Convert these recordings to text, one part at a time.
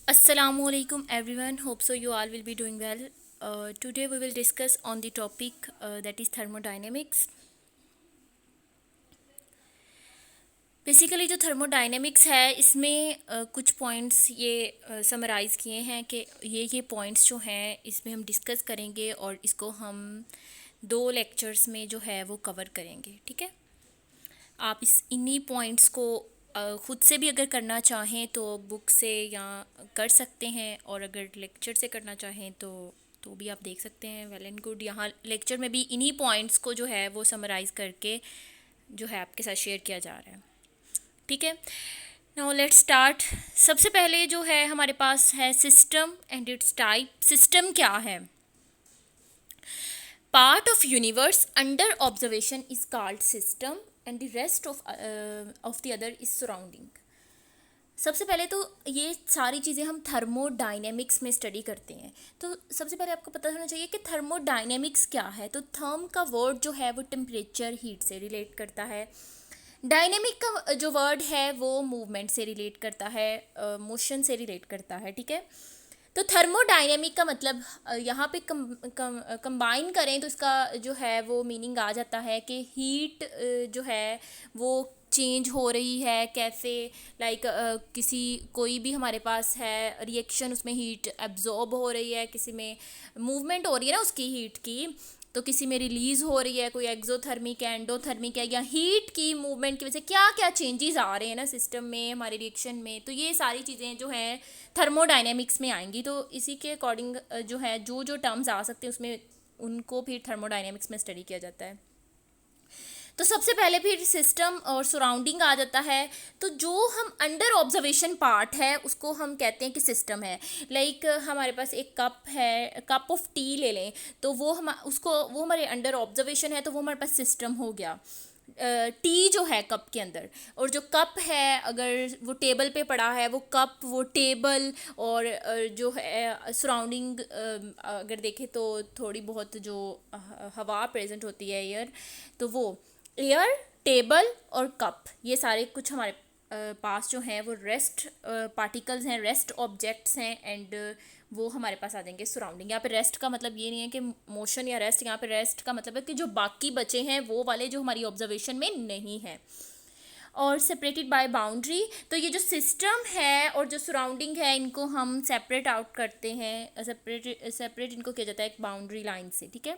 Assalamualaikum everyone. Hope so you all will be doing well. Today we will discuss on the topic that is thermodynamics. Basically जो thermodynamics है इसमें कुछ points ये summarise किए हैं कि ये पॉइंट्स जो हैं इसमें हम डिस्कस करेंगे और इसको हम 2 लेक्चर्स में जो है वो कवर करेंगे। ठीक है, आप इस इन्हीं पॉइंट्स को ख़ुद से भी अगर करना चाहें तो बुक से या कर सकते हैं, और अगर लेक्चर से करना चाहें तो भी आप देख सकते हैं। Well and good. यहाँ लेक्चर में भी इन्हीं पॉइंट्स को जो है वो समराइज़ करके जो है आपके साथ शेयर किया जा रहा है। ठीक है, नाउ लेट्स स्टार्ट। सबसे पहले जो है हमारे पास है system and it's type. System क्या है? Part of universe under observation is called system and the rest of the other is surrounding. सबसे पहले तो ये सारी चीज़ें हम थर्मोडायनेमिक्स में स्टडी करते हैं, तो सबसे पहले आपको पता होना चाहिए कि थर्मोडायनेमिक्स क्या है। तो थर्म का वर्ड जो है वो टेम्परेचर, हीट से रिलेट करता है। डायनेमिक का जो वर्ड है वो मूवमेंट से रिलेट करता है, मोशन से रिलेट करता है। ठीक है, तो थर्मोडायनेमिक का मतलब यहाँ पे कंबाइन करें तो इसका जो है वो मीनिंग आ जाता है कि हीट जो है वो चेंज हो रही है कैसे। लाइक किसी कोई भी हमारे पास है रिएक्शन, उसमें हीट एब्जॉर्ब हो रही है, किसी में मूवमेंट हो रही है ना उसकी हीट की, तो किसी में रिलीज़ हो रही है, कोई एक्जोथर्मिक है, एंडोथर्मिक है, या हीट की मूवमेंट की वजह से क्या क्या चेंजेस आ रहे हैं ना सिस्टम में, हमारे रिएक्शन में। तो ये सारी चीज़ें जो हैं थर्मोडायनेमिक्स में आएंगी। तो इसी के अकॉर्डिंग जो है जो टर्म्स आ सकते हैं उसमें उनको फिर थर्मोडायनेमिक्स में स्टडी किया जाता है। तो सबसे पहले फिर सिस्टम और सराउंडिंग आ जाता है। तो जो हम अंडर ऑब्जर्वेशन पार्ट है उसको हम कहते हैं कि सिस्टम है। लाइक हमारे पास एक कप है, कप ऑफ टी ले लें, तो वो हमारे अंडर ऑब्जर्वेशन है, तो वो हमारे पास सिस्टम हो गया। टी जो है कप के अंदर, और जो कप है अगर वो टेबल पे पड़ा है, वो कप, वो टेबल, और जो है सराउंडिंग अगर देखें तो थोड़ी बहुत जो हवा प्रेजेंट होती है, एयर, तो वो एयर, टेबल और कप, ये सारे कुछ हमारे पास जो हैं वो रेस्ट पार्टिकल्स हैं, रेस्ट ऑब्जेक्ट्स हैं, एंड वो हमारे पास आ जाएंगे सराउंडिंग। यहाँ पे रेस्ट का मतलब ये नहीं है कि मोशन या रेस्ट, यहाँ पे रेस्ट का मतलब है कि जो बाकी बचे हैं वो वाले जो हमारी ऑब्जर्वेशन में नहीं है, और सेपरेटेड बाय बाउंड्री। तो ये जो सिस्टम है और जो सराउंडिंग है इनको हम सेपरेट आउट करते हैं, सेपरेट इनको किया जाता है एक बाउंड्री लाइन से। ठीक है,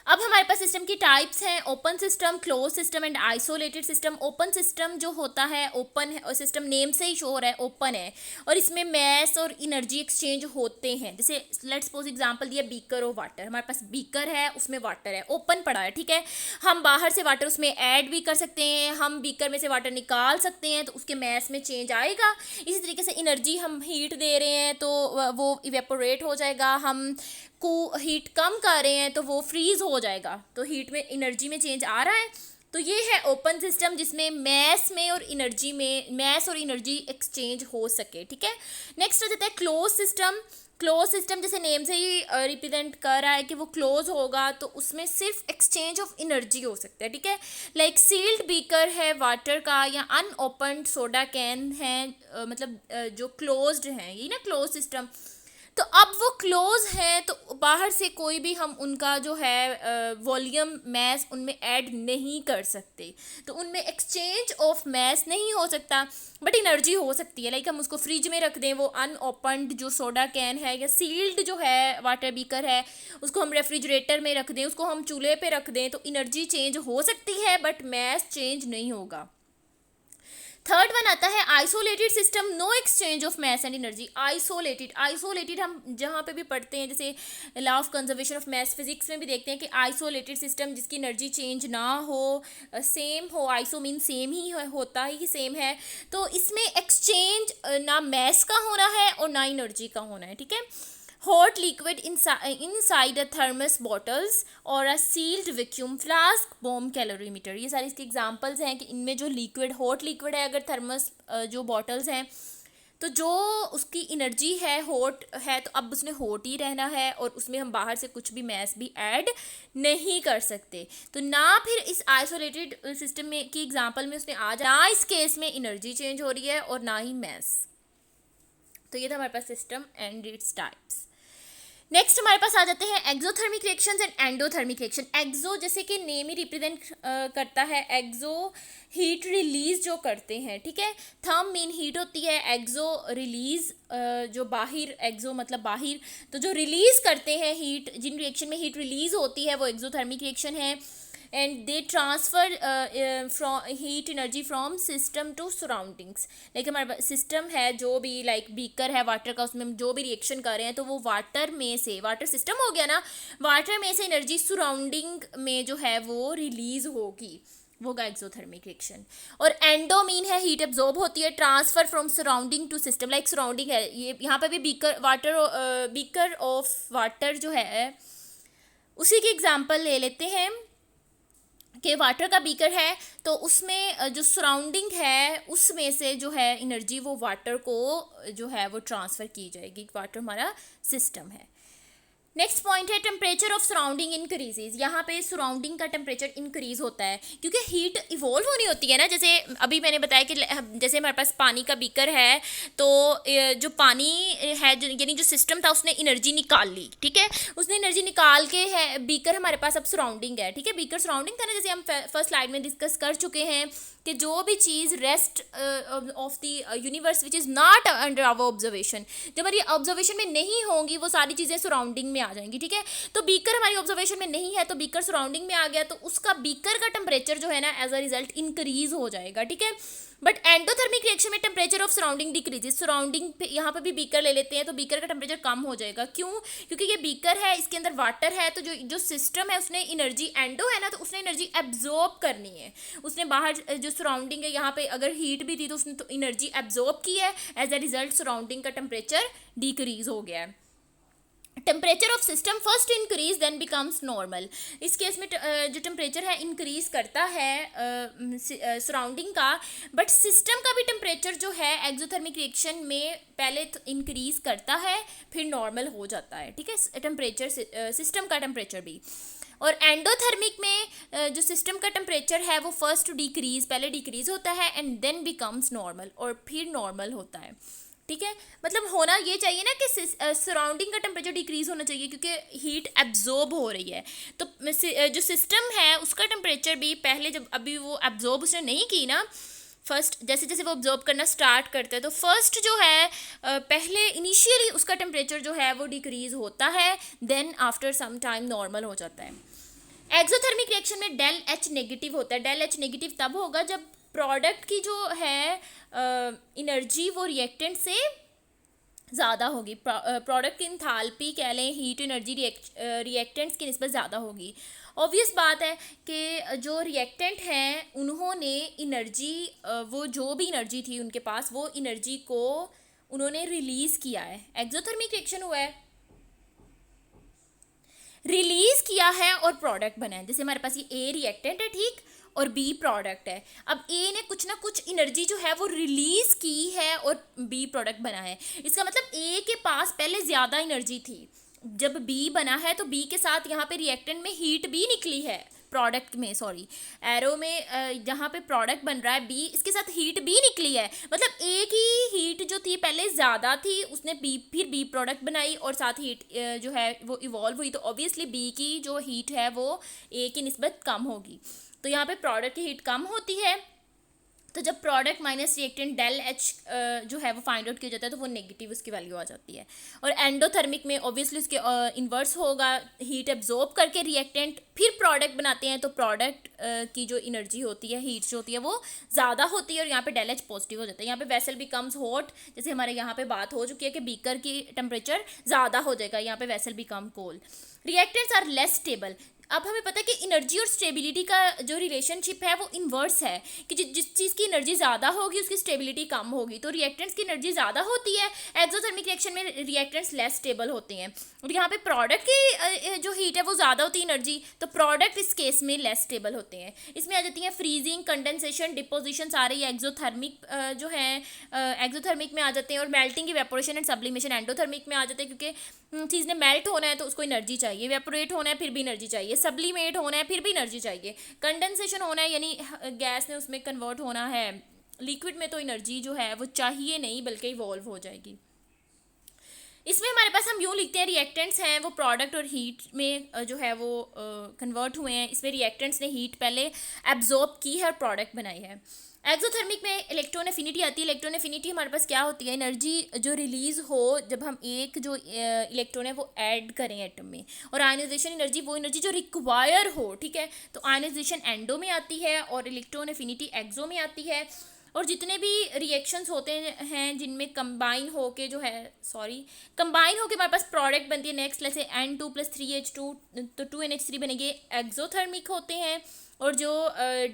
अब हमारे पास सिस्टम की टाइप्स हैं: open system, close system and isolated system. Open system जो होता है, ओपन है और सिस्टम नेम से ही शो हो रहा है ओपन है, और इसमें मैस और एनर्जी एक्सचेंज होते हैं। जैसे लेट्स सपोज एग्जांपल दिया बीकर ऑफ वाटर, हमारे पास बीकर है, उसमें वाटर है, ओपन पड़ा है। ठीक है, हम बाहर से वाटर उसमें ऐड भी कर सकते हैं, हम बीकर में से वाटर निकाल सकते हैं, तो उसके मैस में चेंज आएगा। इसी तरीके से एनर्जी, हम हीट दे रहे हैं तो वो इवेपोरेट हो जाएगा, हम को हीट कम कर रहे हैं तो वो फ्रीज हो जाएगा, तो हीट में एनर्जी में चेंज आ रहा है। तो ये है ओपन सिस्टम जिसमें मैस में और एनर्जी में मैस और एनर्जी एक्सचेंज हो सके। ठीक है, नेक्स्ट आ जाता है क्लोज सिस्टम। क्लोज सिस्टम जैसे नेम से ही रिप्रेजेंट कर रहा है कि वो क्लोज होगा, तो उसमें सिर्फ एक्सचेंज ऑफ एनर्जी हो सकता है। ठीक है, लाइक सील्ड बीकर है वाटर का, या अनओपन्ड सोडा कैन है, मतलब जो क्लोज्ड हैं, ये ना क्लोज सिस्टम। तो अब वो क्लोज हैं तो बाहर से कोई भी हम उनका जो है वॉल्यूम, मैस उनमें ऐड नहीं कर सकते, तो उनमें एक्सचेंज ऑफ मैस नहीं हो सकता, बट एनर्जी हो सकती है। लाइक हम उसको फ्रिज में रख दें, वो अनओपन्ड जो सोडा कैन है या सील्ड जो है वाटर बीकर है उसको हम रेफ्रिजरेटर में रख दें, उसको हम चूल्हे पे रख दें, तो एनर्जी चेंज हो सकती है बट मैस चेंज नहीं होगा। थर्ड वन आता है isolated system, no exchange of mass and energy. Isolated हम जहाँ पे भी पढ़ते हैं, जैसे law of conservation of mass physics में भी देखते हैं कि आइसोलेटेड सिस्टम जिसकी एनर्जी चेंज ना हो, सेम हो, आइसो मीन सेम ही होता ही सेम है, तो इसमें एक्सचेंज ना मैस का होना है और ना एनर्जी का होना है। ठीक है, hot liquid inside a thermos bottles और a sealed vacuum flask, bomb calorimeter, ये सारी इसके एग्जांपल्स हैं कि इनमें जो लिक्विड, हॉट लिक्विड है अगर थर्मस जो बॉटल्स हैं, तो जो उसकी एनर्जी है हॉट है, तो अब उसने हॉट ही रहना है और उसमें हम बाहर से कुछ भी मैस भी ऐड नहीं कर सकते। तो ना फिर इस आइसोलेटेड सिस्टम में की एग्जांपल में उसने आ जा, ना इस केस में एनर्जी चेंज हो रही है और ना ही मैस। तो ये था हमारे पास system and its types. Next हमारे पास आ जाते हैं exothermic reactions and endothermic reaction. Exo जैसे कि नेम ही रिप्रेजेंट करता है, एक्सो हीट रिलीज जो करते हैं, ठीक है। थर्म मीन हीट होती है, एक्सो रिलीज जो बाहर, एक्सो मतलब बाहर, तो जो रिलीज करते हैं हीट, जिन रिएक्शन में हीट रिलीज होती है वो एक्सोथर्मिक रिएक्शन है। And they transfer from heat energy from system to surroundings. Like हमारे सिस्टम है जो भी, लाइक बीकर है वाटर का, उसमें हम जो भी रिएक्शन कर रहे हैं तो वो वाटर में से, वाटर सिस्टम हो गया ना, वाटर में से एनर्जी सराउंडिंग में जो है वो रिलीज होगी, वो होगा एक्सोथर्मिक रिएक्शन। और एंडो मीन है हीट एब्जॉर्ब होती है, transfer from surrounding to system. Like surrounding है ये, यहाँ पे भी beaker water, beaker of water जो है उसी की एग्जांपल ले लेते हैं कि वाटर का बीकर है तो उसमें जो सराउंडिंग है उसमें से जो है एनर्जी वो वाटर को जो है वो ट्रांसफ़र की जाएगी। वाटर हमारा सिस्टम है। नेक्स्ट पॉइंट है टेम्परेचर ऑफ सराउंडिंग इंक्रीजेज। यहाँ पे सराउंडिंग का टेम्परेचर इंक्रीज होता है क्योंकि हीट इवॉल्व होनी होती है ना। जैसे अभी मैंने बताया कि जैसे हमारे पास पानी का बीकर है तो जो पानी है यानी जो सिस्टम था उसने एनर्जी निकाल ली, ठीक है, उसने एनर्जी निकाल के है, बीकर हमारे पास अब सराउंडिंग है, ठीक है। बीकर सराउंडिंग था ना, जैसे हम फर्स्ट स्लाइड में डिस्कस कर चुके हैं कि जो भी चीज़ rest of the universe which is not under our observation, जब हमारी ऑब्जर्वेशन में नहीं होंगी वो सारी चीज़ें सराउंडिंग में आ जाएंगी, ठीक है। तो बीकर हमारी ऑब्जर्वेशन में नहीं है तो बीकर सराउंडिंग में आ गया तो उसका बीकर का टेम्परेचर जो है ना एज अ रिजल्ट इंक्रीज हो जाएगा, ठीक है। बट एंडोथर्मिक रिएक्शन में temperature of surrounding decreases. Surrounding पे यहाँ पर भी बीकर ले लेते हैं तो बीकर का टेम्परेचर कम हो जाएगा। क्यों? क्योंकि ये बीकर है, इसके अंदर वाटर है, तो जो सिस्टम है उसने एनर्जी, एंडो है ना, तो उसने एनर्जी एब्जॉर्ब करनी है। उसने बाहर जो सराउंडिंग है यहाँ पे अगर हीट भी थी तो उसने तो एनर्जी एब्जॉर्ब की है, एज अ रिजल्ट सराउंडिंग का टेम्परेचर डिक्रीज हो गया है। Temperature of system first increase then becomes normal. इस केस में जो टेम्परेचर है इंक्रीज करता है सराउंडिंग का, बट सिस्टम का भी टेम्परेचर जो है एक्सोथर्मिक रिएक्शन में पहले इंक्रीज करता है फिर नॉर्मल हो जाता है, ठीक है, टेम्परेचर सिस्टम का टेम्परेचर भी। और एंडोथर्मिक में जो सिस्टम का टेम्परेचर है वो फर्स्ट डिक्रीज, पहले डिक्रीज होता है एंड देन बिकम्स नॉर्मल, और फिर नॉर्मल होता है, ठीक है। मतलब होना ये चाहिए ना कि सराउंडिंग का टेम्परेचर डिक्रीज होना चाहिए क्योंकि हीट एब्जॉर्ब हो रही है। तो जो सिस्टम है उसका टेम्परेचर भी पहले, जब अभी वो एब्जॉर्ब उसने नहीं की ना, फर्स्ट जैसे जैसे वो ऑब्जॉर्व करना स्टार्ट करते हैं तो फर्स्ट जो है पहले इनिशियली उसका टेम्परेचर जो है वो डिक्रीज होता है, then after some time normal हो जाता है। एक्सोथर्मिक रिएक्शन में डेल एच नेगेटिव होता है। डेल एच नेगेटिव तब होगा जब प्रोडक्ट की जो है एनर्जी वो रिएक्टेंट से ज़्यादा होगी। प्रोडक्ट की इंथैल्पी कह लें, हीट एनर्जी रिएक्टेंट्स की निस्बत ज़्यादा होगी। ऑब्वियस बात है कि जो रिएक्टेंट हैं उन्होंने एनर्जी, वो जो भी एनर्जी थी उनके पास, वो एनर्जी को उन्होंने रिलीज़ किया है। एक्सोथर्मिक रिएक्शन हुआ है, रिलीज़ किया है और प्रोडक्ट बना है। जैसे हमारे पास ये ए रिएक्टेंट है, ठीक, और बी प्रोडक्ट है। अब ए ने कुछ ना कुछ एनर्जी जो है वो रिलीज की है और बी प्रोडक्ट बना है। इसका मतलब ए के पास पहले ज़्यादा एनर्जी थी, जब बी बना है तो बी के साथ यहाँ पे रिएक्टेंट में हीट भी निकली है, प्रोडक्ट में, सॉरी एरो में जहाँ पे प्रोडक्ट बन रहा है बी, इसके साथ हीट भी निकली है। मतलब ए की हीट जो थी पहले ज़्यादा थी, उसने बी फिर बी प्रोडक्ट बनाई और साथ हीट जो है वो इवॉल्व हुई, तो ऑब्वियसली बी की जो हीट है वो ए की निस्बत कम होगी। तो यहाँ पे प्रोडक्ट की हीट कम होती है, तो जब product minus reactant del H जो है वो फाइंड आउट किया जाता है तो वो नेगेटिव उसकी वैल्यू आ जाती है। और एंडोथर्मिक में ऑब्वियसली उसके इन्वर्स होगा, हीट एब्जॉर्ब करके रिएक्टेंट फिर प्रोडक्ट बनाते हैं तो प्रोडक्ट की जो एनर्जी होती है, हीट जो होती है वो ज़्यादा होती है और यहाँ पे डेल एच पॉजिटिव हो जाता है। यहाँ पे वेसल बिकम्स हॉट, जैसे हमारे यहाँ पे बात हो चुकी है कि बीकर की टेम्परेचर ज़्यादा हो जाएगा, यहाँ पे vessel become cold. Reactants are less stable. अब हमें पता है कि एनर्जी और स्टेबिलिटी का जो रिलेशनशिप है वो इन्वर्स है कि जिस चीज़ की एनर्जी ज़्यादा होगी उसकी स्टेबिलिटी कम होगी। तो रिएक्टेंट्स की एनर्जी ज़्यादा होती है, एक्सोथर्मिक रिएक्शन में रिएक्टेंट्स लेस स्टेबल होते हैं। और यहाँ पे प्रोडक्ट की जो हीट है वो ज़्यादा होती है एनर्जी, तो प्रोडक्ट इस केस में लेस स्टेबल होते हैं। इसमें आ जाती हैं फ्रीजिंग, कंडेंसेशन, डिपोजिशन, सारे ये एक्सोथर्मिक जो है एक्सोथर्मिक में आ जाते हैं। और melting, evaporation and sublimation endothermic में आ जाते हैं, क्योंकि चीज़ ने मेल्ट होना है तो उसको एनर्जी चाहिए, इवेपोरेट होना है फिर भी एनर्जी चाहिए, सब्लिमेट होना है फिर भी एनर्जी चाहिए, कंडेंसेशन होना है यानी गैस ने उसमें कन्वर्ट होना है लिक्विड में, तो एनर्जी जो है वो चाहिए नहीं बल्कि इवॉल्व हो जाएगी। इसमें हमारे पास हम यूँ लिखते हैं रिएक्टेंट्स हैं वो प्रोडक्ट और हीट में जो है वो कन्वर्ट हुए हैं। इसमें रिएक्टेंट्स ने हीट पहले एब्जॉर्ब की है और प्रोडक्ट बनाई है। एक्सोथर्मिक में इलेक्ट्रॉन एफिनिटी आती है। इलेक्ट्रॉन एफिनिटी हमारे पास क्या होती है, एनर्जी जो रिलीज़ हो जब हम एक जो इलेक्ट्रॉन है वो ऐड करें एटम में, और आयनाइजेशन एनर्जी वो एनर्जी जो रिक्वायर हो, ठीक है। तो आयनाइजेशन एंडो में आती है और इलेक्ट्रॉन एफिनिटी एक्सो में आती है। और जितने भी रिएक्शंस होते हैं जिनमें कंबाइन होके जो है कंबाइन होके हमारे पास प्रोडक्ट बनती है नेक्स्ट, जैसे N2+3H2 तो 2NH3 बनेंगे, एक्सोथर्मिक होते हैं। और जो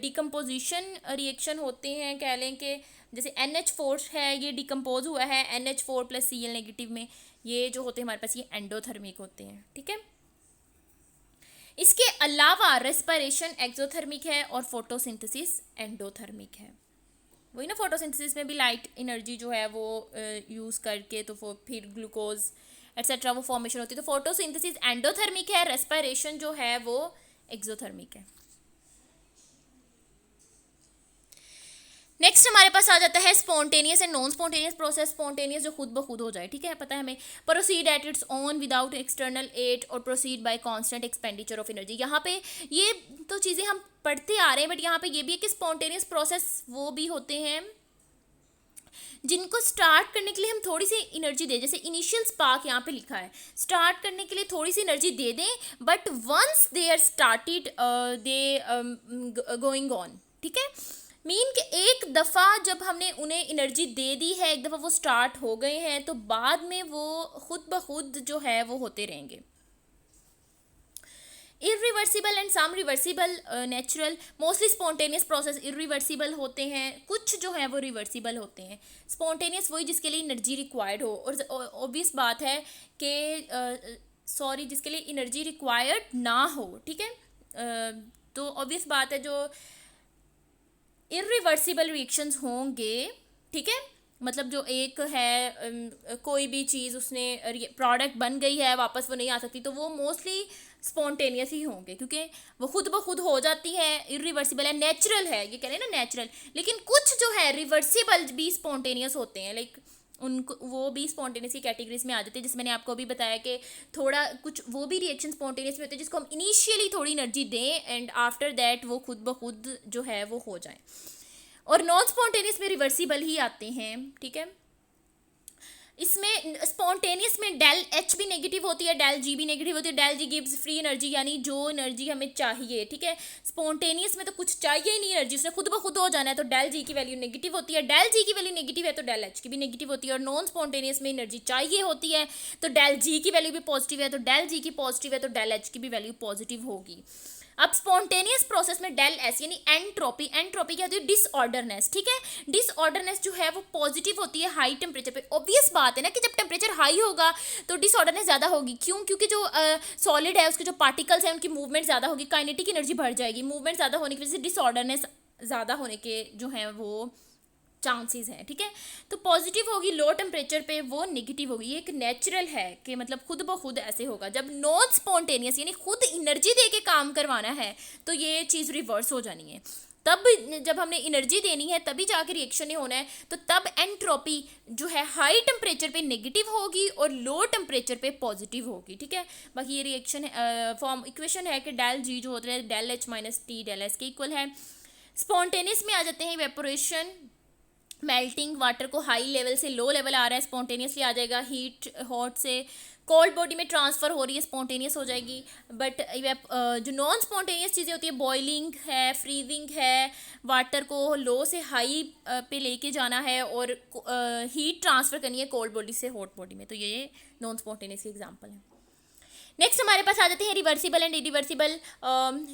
डिकम्पोजिशन रिएक्शन होते हैं, कह लें कि जैसे NH4 है ये डिकम्पोज हुआ है NH4+Cl नेगेटिव में, ये जो होते हैं हमारे पास ये एंडोथर्मिक होते हैं, ठीक है। इसके अलावा रेस्पिरेशन एक्सोथर्मिक है और फोटोसिंथेसिस एंडोथर्मिक है। वही ना, फोटोसिंथेसिस में भी लाइट एनर्जी जो है वो यूज़ करके तो फिर ग्लूकोज एट्सेट्रा वो फॉर्मेशन होती है। तो फोटोसिंथेसिस एंडोथर्मिक है, रेस्पिरेशन जो है वो एक्सोथर्मिक है। नेक्स्ट हमारे पास आ जाता है spontaneous and non spontaneous process. Spontaneous जो खुद ब खुद हो जाए, ठीक है, पता है हमें। Proceed at its own without external aid और proceed by constant expenditure of energy. यहाँ पे ये तो चीज़ें हम पढ़ते आ रहे हैं, बट यहाँ पे ये भी है कि स्पॉन्टेनियस प्रोसेस वो भी होते हैं जिनको स्टार्ट करने के लिए हम थोड़ी सी एनर्जी दें। जैसे इनिशियल स्पार्क यहाँ पे लिखा है, स्टार्ट करने के लिए थोड़ी सी एनर्जी दे दें, but once they are started they going on, ठीक है। मीन कि एक दफ़ा जब हमने उन्हें एनर्जी दे दी है, एक दफ़ा वो स्टार्ट हो गए हैं, तो बाद में वो खुद ब खुद जो है वो होते रहेंगे। Irreversible and some reversible natural. Mostly spontaneous process irreversible होते हैं, कुछ जो है वो रिवर्सिबल होते हैं। स्पॉन्टेनियस वही जिसके लिए एनर्जी रिक्वायर्ड हो, और ऑब्वियस बात है कि जिसके लिए एनर्जी रिक्वायर्ड ना हो, ठीक है। तो ऑब्वियस बात है जो इरिवर्सिबल रिएक्शंस होंगे, ठीक है। मतलब जो एक है कोई भी चीज़ उसने प्रोडक्ट बन गई है, वापस वो नहीं आ सकती, तो वो मोस्टली स्पॉन्टेनियस ही होंगे क्योंकि वो खुद ब खुद हो जाती है, इरिवर्सिबल है, नेचुरल है, ये कह रहे हैं ना नेचुरल। लेकिन कुछ जो है रिवर्सिबल भी स्पॉन्टेनियस होते हैं, लाइक उनको वो भी स्पॉन्टेनियस की कैटेगरीज में आ जाते हैं। जिसमें मैंने आपको अभी बताया कि थोड़ा कुछ वो भी रिएक्शन स्पॉन्टेनियस में होते हैं जिसको हम इनिशियली थोड़ी एनर्जी दें एंड आफ्टर दैट वो खुद ब खुद जो है वो हो जाए। और नॉन स्पॉन्टेनियस में रिवर्सिबल ही आते हैं, ठीक है। इसमें स्पॉन्टेनियस में डेल एच भी नेगेटिव होती है, डेल जी भी नेगेटिव होती है। डेल जी गिव्स फ्री एनर्जी, यानी जो एनर्जी हमें चाहिए, ठीक है। स्पॉन्टेनियस में तो कुछ चाहिए ही नहीं एनर्जी, उसने खुद ब खुद हो जाना है, तो डेल जी की वैल्यू नेगेटिव होती है। डेल जी की वैल्यू नेगेटिव है तो डेल एच की भी नेगेटिव होती है। और नॉन स्पॉन्टेनियस में एनर्जी चाहिए होती है, तो डेल जी की वैल्यू भी पॉजिटिव है, तो डेल जी की पॉजिटिव है तो डेल एच की भी वैल्यू पॉजिटिव होगी। अब स्पॉन्टेनियस प्रोसेस में डेल एस यानी एंट्रोपी, एंट्रोपी क्या होती है, डिसऑर्डरनेस, ठीक है। डिसऑर्डरनेस जो है वो पॉजिटिव होती है हाई टेम्परेचर पे। ऑब्वियस बात है ना कि जब टेम्परेचर हाई होगा तो डिसऑर्डरनेस ज़्यादा होगी। क्यों? क्योंकि जो सॉलिड है उसके जो पार्टिकल्स हैं उनकी मूवमेंट ज़्यादा होगी, काइनेटिक एनर्जी बढ़ जाएगी। मूवमेंट ज़्यादा होने की वजह से डिसऑर्डरनेस ज़्यादा होने के जो है वो चांसेस हैं, ठीक है। तो पॉजिटिव होगी लो टेम्परेचर पे, वो नेगेटिव होगी। ये एक नेचुरल है कि मतलब खुद ब खुद ऐसे होगा। जब नॉन स्पॉन्टेनियस यानी खुद एनर्जी दे के काम करवाना है तो ये चीज़ रिवर्स हो जानी है। तब जब हमने एनर्जी देनी है तभी जाके रिएक्शन नहीं होना है, तो तब एंट्रोपी जो है हाई टेम्परेचर पे नेगेटिव होगी और लो टेम्परेचर पे पॉजिटिव होगी, ठीक है। बाकी ये रिएक्शन फॉर्म इक्वेशन है कि डेल जी जो होता है del H minus T del S के इक्वल है। स्पॉन्टेनियस में आ जाते हैं इवेपोरेशन, मेल्टिंग, वाटर को हाई लेवल से लो लेवल आ रहा है, स्पॉन्टेनियसली आ जाएगा। हीट हॉट से कोल्ड बॉडी में ट्रांसफ़र हो रही है, स्पॉन्टेनियस हो जाएगी। बट जो नॉन स्पॉन्टेनियस चीज़ें होती है, बॉइलिंग है, फ्रीजिंग है, वाटर को लो से हाई पे लेके जाना है और हीट ट्रांसफ़र करनी है कोल्ड बॉडी से हॉट बॉडी में, तो ये नॉन स्पॉन्टेनियस के एग्जाम्पल है। नेक्स्ट हमारे पास आ जाते हैं reversible and irreversible.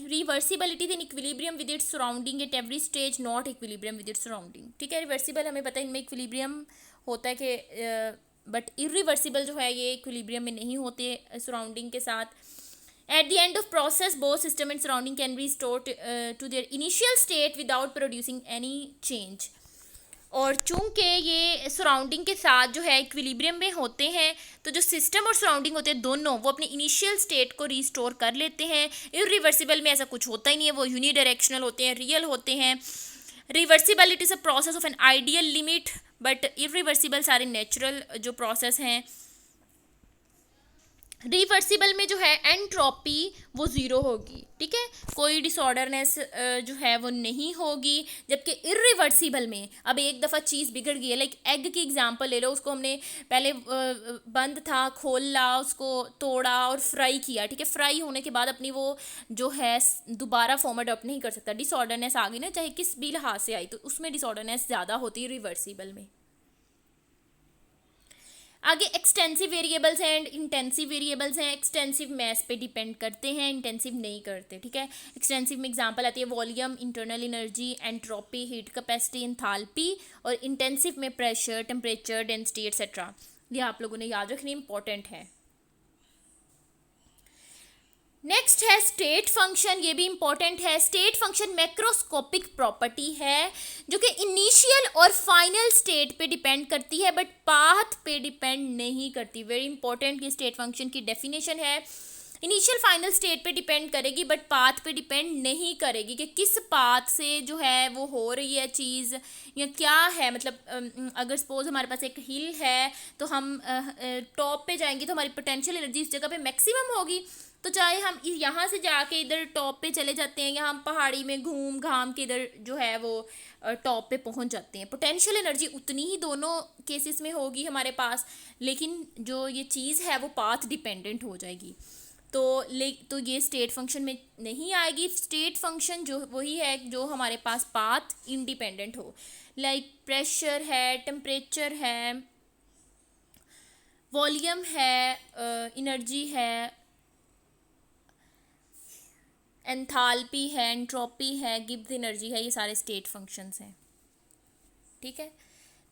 Reversibility in equilibrium with its surrounding at every stage, not equilibrium with its surrounding, ठीक है। रिवर्सिबल हमें पता है इनमें इक्विलिब्रियम होता है कि बट इरिवर्सिबल जो है ये इक्विलिब्रियम में नहीं होते सराउंडिंग के साथ। At the end of process both system and surrounding can be restored to their initial state without producing any change. और चूंकि ये सराउंडिंग के साथ जो है इक्विलिब्रियम में होते हैं, तो जो सिस्टम और सराउंडिंग होते हैं दोनों वो अपनी इनिशियल स्टेट को रिस्टोर कर लेते हैं। इरिवर्सिबल में ऐसा कुछ होता ही नहीं है, वो यूनिडायरेक्शनल होते हैं, रियल होते हैं। Reversibility is a process of an ideal limit, but irreversible सारे नेचुरल जो प्रोसेस हैं। रिवर्सिबल में जो है एंट्रोपी वो ज़ीरो होगी, ठीक है, कोई डिसऑर्डरनेस जो है वो नहीं होगी। जबकि इरिवर्सिबल में अब एक दफ़ा चीज़ बिगड़ गई है, लाइक एग की एग्जांपल ले लो, उसको हमने पहले बंद था, खोला, उसको तोड़ा और फ्राई किया, ठीक है, फ्राई होने के बाद अपनी वो जो है दोबारा फॉर्म अडॉप्ट नहीं कर सकता, डिसऑर्डरनेस आ गई ना, चाहे किस भी लिहाज से आई, तो उसमें डिसऑर्डरनेस ज़्यादा होती है रिवर्सिबल में। आगे एक्सटेंसिव वेरिएबल्स हैं एंड इंटेंसिव वेरिएबल्स हैं। एक्सटेंसिव मैथ पे डिपेंड करते हैं, इंटेंसिव नहीं करते, ठीक है। एक्सटेंसिव में एग्जांपल आती है volume, internal energy, entropy, heat capacity, enthalpy, और इंटेंसिव में प्रेशर, टेम्परेचर, डेंसिटी एटसेट्रा। ये आप लोगों ने याद रखनी इंपॉर्टेंट है। नेक्स्ट है स्टेट फंक्शन, ये भी इंपॉर्टेंट है। स्टेट फंक्शन मैक्रोस्कोपिक प्रॉपर्टी है जो कि इनिशियल और फाइनल स्टेट पे डिपेंड करती है बट पाथ पे डिपेंड नहीं करती। वेरी इंपॉर्टेंट ये स्टेट फंक्शन की डेफिनेशन है। इनिशियल फाइनल स्टेट पे डिपेंड करेगी बट पाथ पे डिपेंड नहीं करेगी कि किस पाथ से जो है वो हो रही है चीज़ या क्या है। मतलब अगर सपोज हमारे पास एक हिल है तो हम टॉप पे जाएंगे तो हमारी पोटेंशियल एनर्जी इस जगह पे मैक्सिमम होगी। तो चाहे हम यहाँ से जाके इधर टॉप पे चले जाते हैं या हम पहाड़ी में घूम घाम के इधर जो है वो टॉप पे पहुँच जाते हैं, पोटेंशियल एनर्जी उतनी ही दोनों केसेस में होगी हमारे पास, लेकिन जो ये चीज़ है वो पाथ डिपेंडेंट हो जाएगी। तो ये स्टेट फंक्शन में नहीं आएगी। स्टेट फंक्शन जो वही है जो हमारे पास पाथ इंडिपेंडेंट हो, लाइक प्रेशर है, टेम्परेचर है, वॉल्यूम है, एनर्जी है, एंथैल्पी है, एंट्रोपी है, गिब्स एनर्जी है, ये सारे स्टेट फंक्शंस हैं, ठीक है।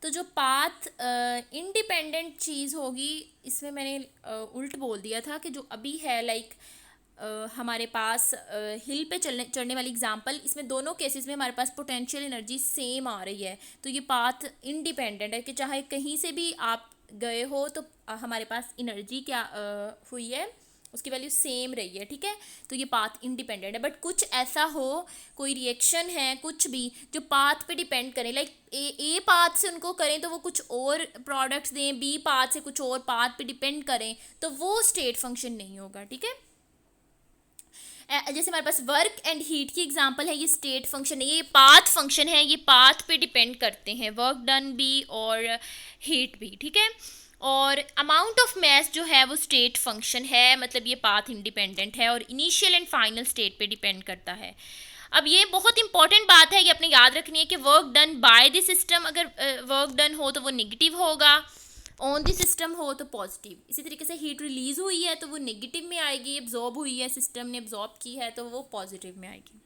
तो जो पाथ इंडिपेंडेंट चीज़ होगी, इसमें मैंने उल्ट बोल दिया था कि जो अभी है लाइक हमारे पास हिल पे चढ़ने वाली एग्जांपल, इसमें दोनों केसेस में हमारे पास पोटेंशियल एनर्जी सेम आ रही है, तो ये पाथ इंडिपेंडेंट है कि चाहे कहीं से भी आप गए हो तो हमारे पास एनर्जी क्या हुई है, उसकी वैल्यू सेम रही है, ठीक है। तो ये पाथ इंडिपेंडेंट है। बट कुछ ऐसा हो, कोई रिएक्शन है, कुछ भी जो पाथ पे डिपेंड करें, लाइक ए पाथ से उनको करें तो वो कुछ और प्रोडक्ट्स दें, बी पाथ से कुछ और पाथ पे डिपेंड करें, तो वो स्टेट फंक्शन नहीं होगा, ठीक है। जैसे हमारे पास वर्क एंड हीट की एग्जांपल है, ये स्टेट फंक्शन है, ये पाथ फंक्शन है, ये पाथ पे डिपेंड करते हैं, वर्क डन भी और हीट भी, ठीक है। और अमाउंट ऑफ मैस जो है वो स्टेट फंक्शन है, मतलब ये पाथ इंडिपेंडेंट है और इनिशियल एंड फाइनल स्टेट पे डिपेंड करता है। अब ये बहुत इंपॉर्टेंट बात है, ये अपने याद रखनी है कि work done by the system, अगर वर्क डन हो तो वो नेगेटिव होगा, ऑन द सिस्टम हो तो पॉजिटिव। इसी तरीके से हीट रिलीज हुई है तो वो नेगेटिव में आएगी, एब्जॉर्ब हुई है, सिस्टम ने एब्जॉर्ब की है तो वो पॉजिटिव में आएगी।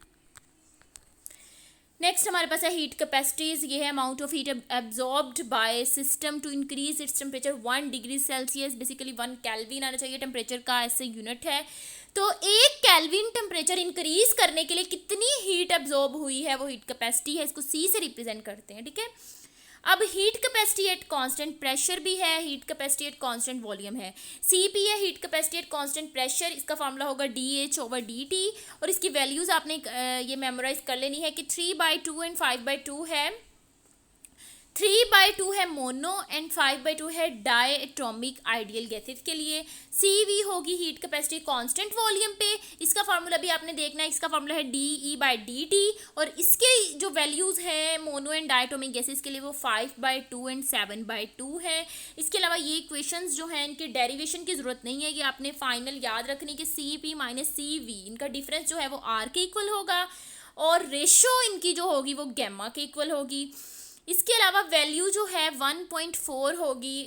नेक्स्ट हमारे पास है हीट कैपेसिटीज, ये है amount of heat absorbed by system to increase its temperature 1 degree Celsius, basically 1 kelvin आना चाहिए टेम्परेचर का, ऐसे यूनिट है। तो 1 केल्विन टेम्परेचर इंक्रीज करने के लिए कितनी हीट एब्जॉर्ब हुई है वो हीट कैपेसिटी है, इसको सी से रिप्रेजेंट करते हैं, ठीक है। अब heat capacity at constant pressure भी है, heat capacity at constant volume है। सीपी है heat capacity at constant pressure, इसका फार्मूला होगा DH/dt, और इसकी वैल्यूज़ आपने ये मेमोराइज कर लेनी है कि 3/2 एंड 5/2 है। 3/2 है मोनो एंड 5/2 है डाई एटॉमिक आइडियल गैसेस के लिए। CV होगी हीट कैपेसिटी कांस्टेंट वॉल्यूम पे, इसका फार्मूला भी आपने देखना है, इसका फार्मूला है DE/dt, और इसके जो वैल्यूज़ हैं mono and diatomic gases के लिए वो 5/2 एंड 7/2 है। इसके अलावा ये इक्वेशंस जो हैं इनके डेरिवेशन की ज़रूरत नहीं है, ये आपने फाइनल याद रखनी कि CP - CV इनका डिफरेंस जो है वो R के इक्वल होगा, और रेशो इनकी जो होगी वो गैमा के इक्वल होगी। इसके अलावा वैल्यू जो है 1.4 होगी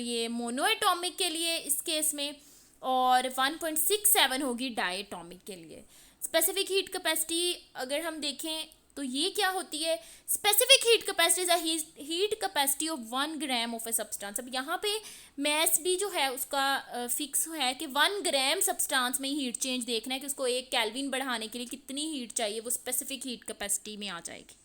ये मोनो एटॉमिक के लिए इस केस में, और 1.67 होगी डाई एटॉमिक के लिए। स्पेसिफिक हीट कैपेसिटी अगर हम देखें तो ये क्या होती है, specific heat capacity is a heat capacity of 1 gram of a substance. अब यहाँ पे मैस भी जो है उसका फिक्स है कि 1 ग्राम सब्सटेंस में ही हीट चेंज देखना है कि उसको 1 केल्विन बढ़ाने के लिए कितनी हीट चाहिए, वो स्पेसिफिक हीट कैपेसिटी में आ जाएगी।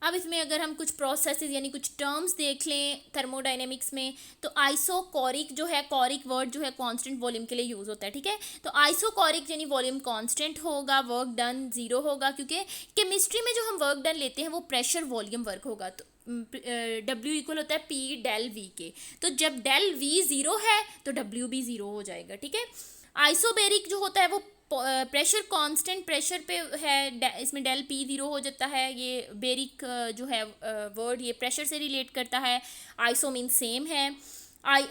अब इसमें अगर हम कुछ प्रोसेसेस यानी कुछ टर्म्स देख लें थर्मोडाइनेमिक्स में, तो आइसोकोरिक जो है, कोरिक वर्ड जो है कांस्टेंट वॉल्यूम के लिए यूज़ होता है, ठीक है। तो आइसोकोरिक यानी वॉल्यूम कांस्टेंट होगा, वर्क डन 0 होगा, क्योंकि केमिस्ट्री में जो हम वर्क डन लेते हैं वो प्रेशर वॉल्यूम वर्क होगा। तो डब्ल्यू इक्वल होता है पी डेल वी के। तो जब डेल वी ज़ीरो है तो डब्ल्यू भी ज़ीरो हो जाएगा, ठीक है। आइसोबेरिक जो होता है वो प्रेशर कांस्टेंट प्रेशर पे है, इसमें डेल पी ज़ीरो हो जाता है। ये बेरिक जो है वर्ड ये प्रेशर से रिलेट करता है। आइसो मीन सेम है।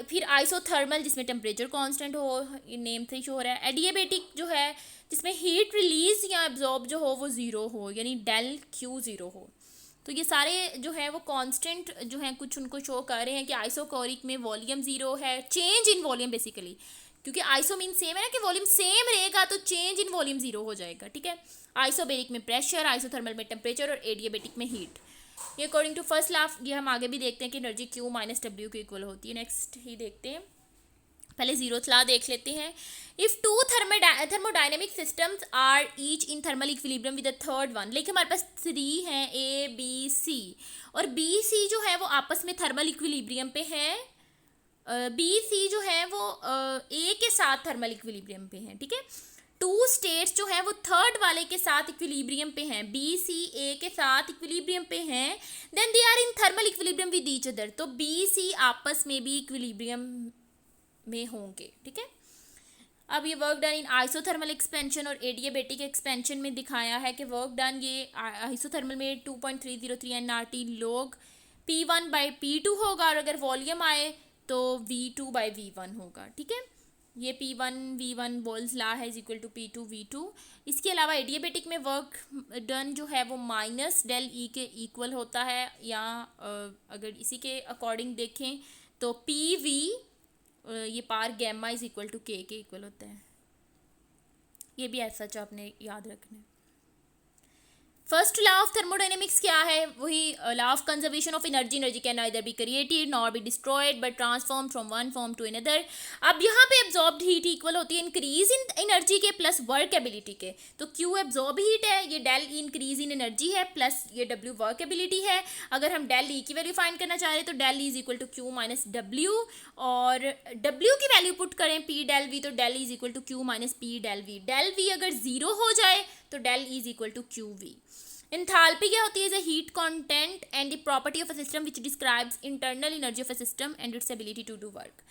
फिर आइसोथर्मल जिसमें टेम्परेचर कांस्टेंट हो, ये नेम से ही शो हो रहा है। एडियाबेटिक जो है जिसमें हीट रिलीज या एब्जॉर्ब जो हो वो ज़ीरो हो, यानी डेल क्यू ज़ीरो हो। तो ये सारे जो है वो कांस्टेंट जो है कुछ उनको शो कर रहे हैं कि आइसोकोरिक में वॉल्यूम ज़ीरो है, चेंज इन वॉल्यूम बेसिकली, क्योंकि आइसो मीन सेम है ना कि वॉल्यूम सेम रहेगा तो चेंज इन वॉल्यूम ज़ीरो हो जाएगा, ठीक है। आइसोबेरिक में प्रेशर, आइसोथर्मल में टेम्परेचर और एडियाबेटिक में हीट। ये अकॉर्डिंग टू फर्स्ट लॉ, ये हम आगे भी देखते हैं कि एनर्जी क्यू माइनस डब्ल्यू के इक्वल होती है। नेक्स्ट ही देखते हैं, पहले जीरोथ लॉ देख लेते हैं। If two thermodynamic systems are each in thermal equilibrium with the third one, लेकिन हमारे पास थ्री हैं ए बी सी, और बी सी जो है वो आपस में थर्मल इक्विलिब्रियम पे है। बी सी जो है वो ए के साथ थर्मल इक्विलिब्रियम पे है, ठीक है। टू स्टेट्स जो है वो थर्ड वाले के साथ इक्विलिब्रियम पे हैं, बी सी ए के साथ इक्विलिब्रियम पे हैं, then they are in thermal equilibrium with each other. तो बी सी आपस में भी इक्विलिब्रियम में होंगे, ठीक है। अब ये work done in isothermal expansion और एडियाबेटिक एक्सपेंशन में दिखाया है कि वर्क डन ये आइसोथर्मल में 2.303 NRT log P1 by P2 होगा, और अगर वॉल्यूम आए तो V2 बाई V1 होगा, ठीक है। ये P1 V1 बोल्स लॉ है is equal to P2 V2। इसके अलावा एडियाबेटिक में वर्क डन जो है वो माइनस डेल ई के इक्वल होता है, या अगर इसी के अकॉर्डिंग देखें तो PV ये पार गैमा इज इक्वल टू के इक्वल होता है। ये भी ऐसा सच आपने याद रखना है। फर्स्ट लॉ ऑफ थर्मोडाइनमिक्स क्या है, वही law of conservation of energy. Energy can neither be created nor be destroyed but transform from one form to another. अब यहाँ पे एब्जॉर्ब्ड हीट इक्वल होती है इंक्रीज इन एनर्जी के प्लस वर्क एबिलिटी के। तो क्यू एब्जॉर्ब हीट है, ये del E increase in energy है, प्लस ये डब्ल्यू वर्क एबिलिटी है। अगर हम डेल ई की वैल्यू फाइंड करना चाह रहे हैं तो del E is equal to Q minus W, और डब्ल्यू की वैल्यू पुट करें पी डेल वी तो del E is equal to Q minus P del V. Del V अगर जीरो हो जाए तो del E is equal to Q V. Enthalpy क्या होती है, is a heat content and the property of a system which describes internal energy of a system and its ability to do work.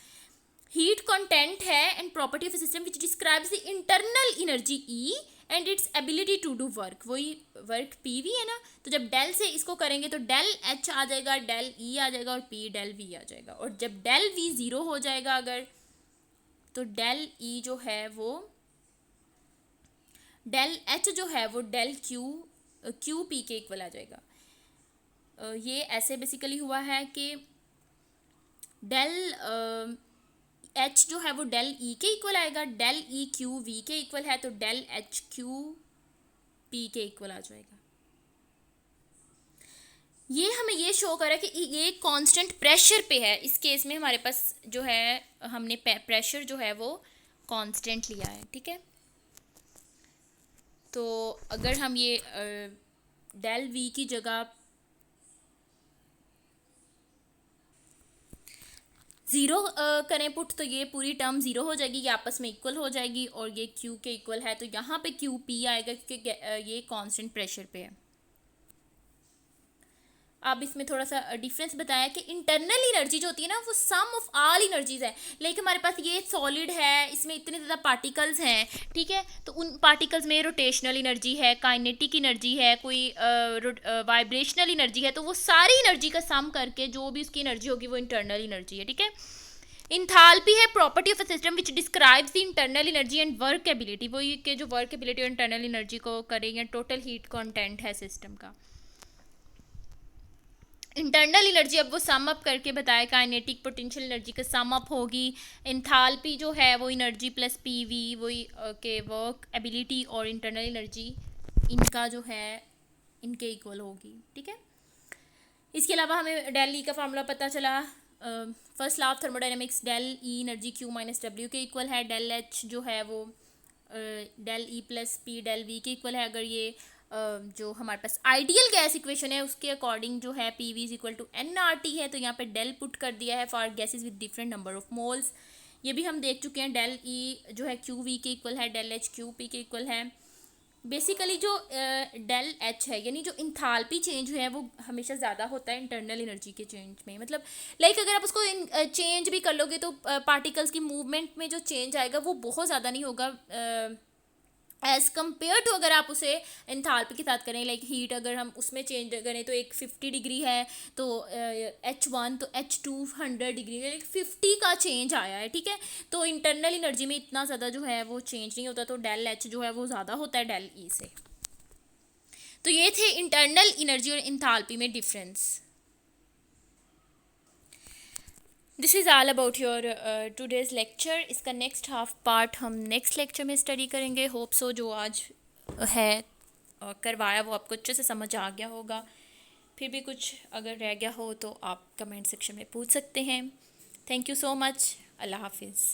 Heat content है and property of a system which describes the internal energy E and its ability to do work। वही work PV है ना, तो जब del से इसको करेंगे तो डेल H आ जाएगा, डेल E आ जाएगा और P डेल V आ जाएगा, और जब डेल V ज़ीरो हो जाएगा अगर, तो डेल E जो है वो डेल H जो है वो डेल क्यू पी के इक्वल आ जाएगा। ये ऐसे बेसिकली हुआ है कि डेल एच जो है वो डेल ई के इक्वल आएगा, डेल ई क्यू वी के इक्वल है तो डेल एच क्यू पी के इक्वल आ जाएगा। ये हमें ये शो कर रहा है कि ये कांस्टेंट प्रेशर पे है। इस केस में हमारे पास जो है हमने प्रेशर जो है वो कांस्टेंट लिया है, ठीक है। तो अगर हम ये डेल वी की जगह ज़ीरो करें पुट, तो ये पूरी टर्म ज़ीरो हो जाएगी, ये आपस में इक्वल हो जाएगी, और ये क्यू के इक्वल है तो यहाँ पे क्यू पी आएगा क्योंकि ये कांस्टेंट प्रेशर पे है। अब इसमें थोड़ा सा डिफरेंस बताया कि इंटरनल एनर्जी जो होती है ना वो सम ऑफ ऑल एनर्जीज है, लेकिन हमारे पास ये सॉलिड है, इसमें इतने ज़्यादा पार्टिकल्स हैं, ठीक है। तो उन पार्टिकल्स में रोटेशनल एनर्जी है, काइनेटिक एनर्जी है, कोई वाइब्रेशनल एनर्जी है, तो वो सारी एनर्जी का सम करके जो भी उसकी एनर्जी होगी वो इंटरनल एनर्जी है, ठीक है। इंथाल्पी है property of a system which describes the internal energy and work ability. वो ये कि जो वर्क एबिलिटी और इंटरनल एनर्जी को करेंगे, टोटल हीट कंटेंट है सिस्टम का। इंटरनल एनर्जी अब वो सम अप करके बताया, काइनेटिक पोटेंशियल एनर्जी का सम अप होगी। इंथाल्पी जो है वो एनर्जी प्लस पीवी, वही के वर्क एबिलिटी और इंटरनल एनर्जी इनका जो है इनके इक्वल होगी, ठीक है। इसके अलावा हमें डेल ई का फार्मूला पता चला। First law of thermodynamics, del E energy Q minus W के इक्वल है, डेल एच जो है वो del E plus P del V के इक्वल है। अगर ये जो हमारे पास आइडियल गैस इक्वेशन है उसके अकॉर्डिंग जो है P V is equal to N R T है, तो यहाँ पे डेल पुट कर दिया है for gases with different number of moles. ये भी हम देख चुके हैं, डेल ई जो है क्यू वी के इक्वल है, डेल एच क्यू पी के इक्वल है। बेसिकली जो डेल एच है यानी जो इंथाल्पी चेंज है वो हमेशा ज़्यादा होता है इंटरनल एनर्जी के चेंज में, मतलब लाइक अगर आप उसको चेंज भी कर लोगे तो पार्टिकल्स की मूवमेंट में जो चेंज आएगा वो बहुत ज़्यादा नहीं होगा एज़ कम्पेयर टू अगर आप उसे इंथाल्पी के साथ करें, लाइक हीट अगर हम उसमें चेंज करें तो एक 50 डिग्री है तो H1 तो H2 100 डिग्री, लाइक 50 का चेंज आया है, ठीक है। तो इंटरनल एनर्जी में इतना ज़्यादा जो है वो चेंज नहीं होता, तो डेल एच जो है वो ज़्यादा होता है डेल ई से। तो ये थे इंटरनल एनर्जी और इंथाल्पी में difference. This is all about your today's lecture. इसका नेक्स्ट हाफ पार्ट हम नेक्स्ट लेक्चर में स्टडी करेंगे। होप सो जो आज है करवाया वो आपको अच्छे से समझ आ गया होगा। फिर भी कुछ अगर रह गया हो तो आप कमेंट सेक्शन में पूछ सकते हैं। Thank you so much. अल्लाह हाफिज़।